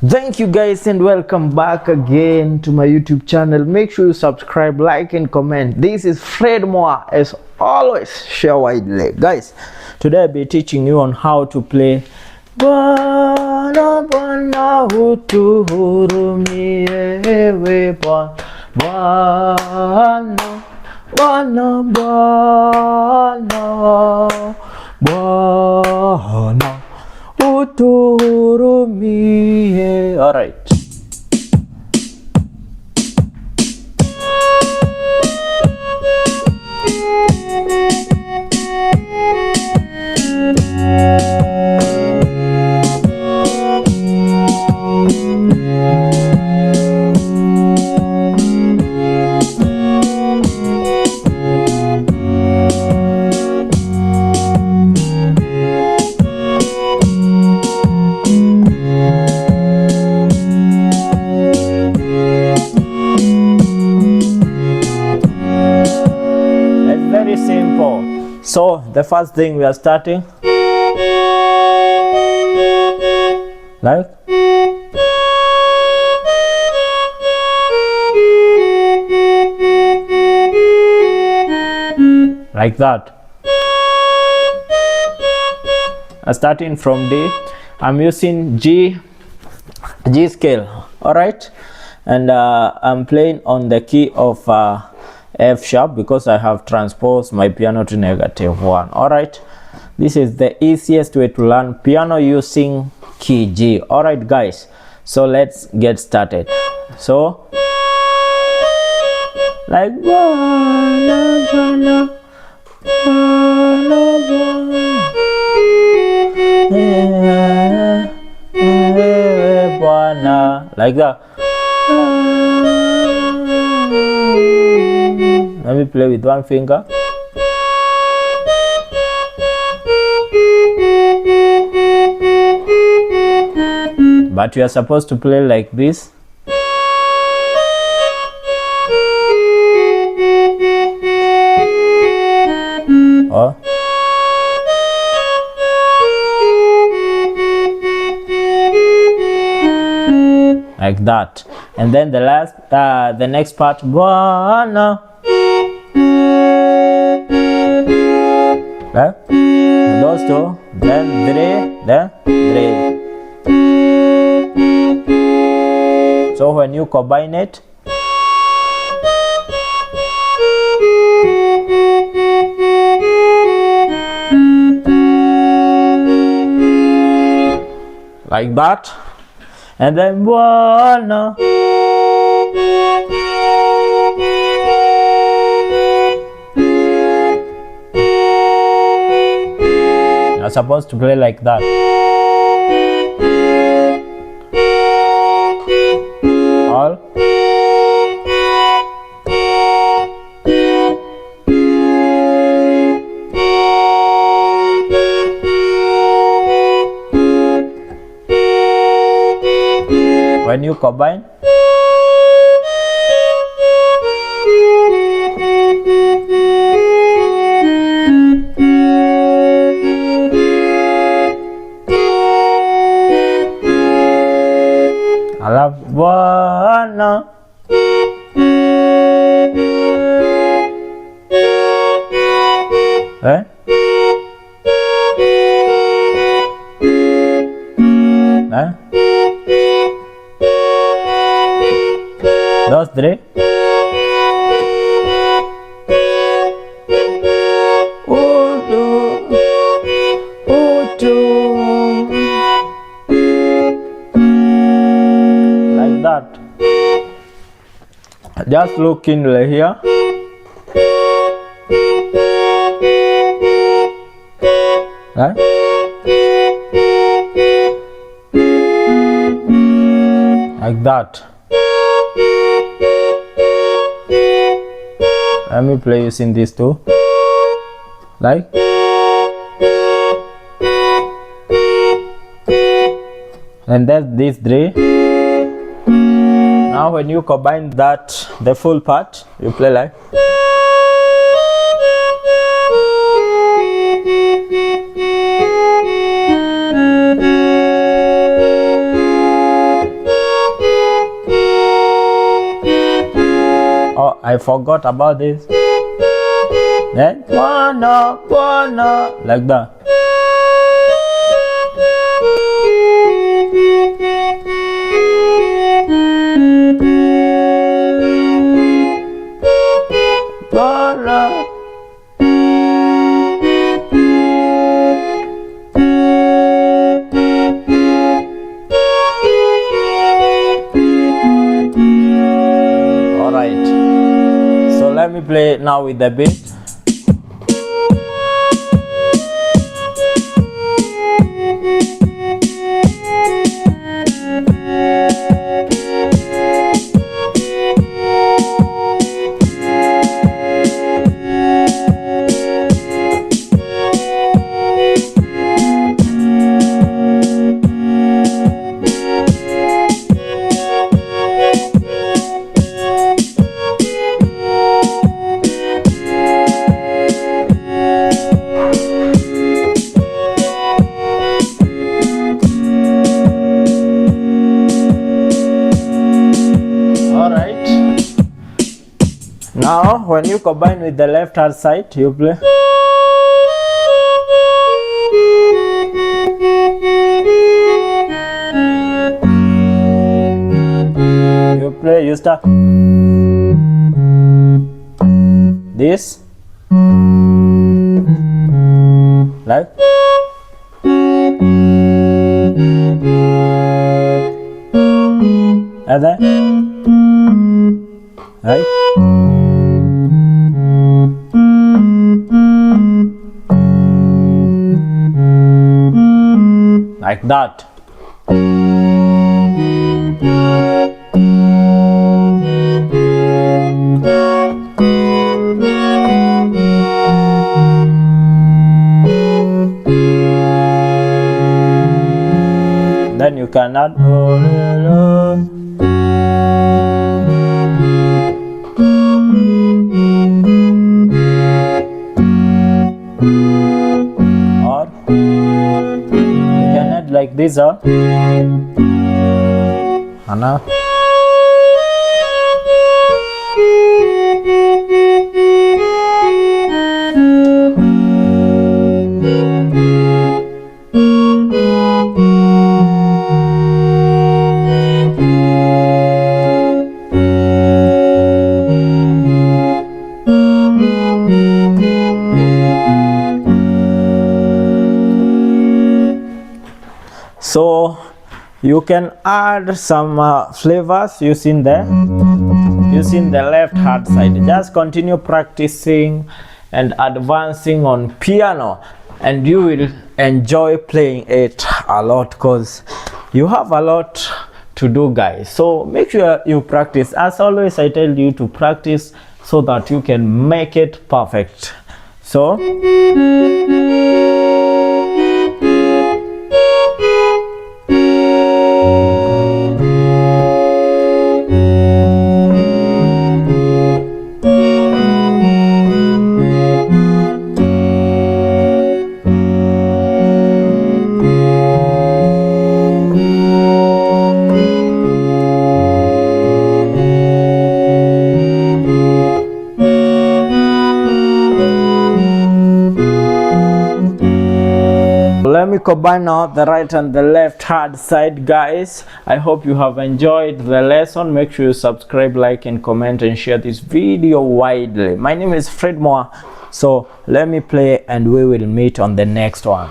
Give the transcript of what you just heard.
Thank you guys and welcome back again to my YouTube channel. Make sure you subscribe, like and comment. This is Fred Mwaa. As always, share widely. Guys, today I'll be teaching you on how to play Bwana Utuhurumie we Bwana Utuhurumie. All right. So the first thing we are starting like that. Starting from D, I'm using G scale, all right, and I'm playing on the key of F sharp because I have transposed my piano to -1. All right, this is the easiest way to learn piano using key G. All right guys, so let's get started. So like like that. Let me play with one finger. But you are supposed to play like this. Or like that. And then the next part, Bwana. Those two, then three. So when you combine it, like that, and then Bwana. You're supposed to play like that. All. When you combine, I love Bwana. Those three. Like that. Just look in here. Right? Like that. Let me play using these two. Like. And then these three. Now when you combine that, the full part, you play like. I forgot about this. Then Bwana, like that. Bwana. All right. So let me play now with the beat. Now, when you combine with the left hand side, you play. You start this, like, and then, right. Like that. Then you can add like this, Anna. So you can add some flavors using the left hand side. Just continue practicing and advancing on piano, and you will enjoy playing it a lot because you have a lot to do, guys. So make sure you practice. As always, I tell you to practice so that you can make it perfect. So let me combine now the right and the left hand side, guys. I hope you have enjoyed the lesson. Make sure you subscribe, like, and comment, and share this video widely. My name is Mwaa, so let me play and we will meet on the next one.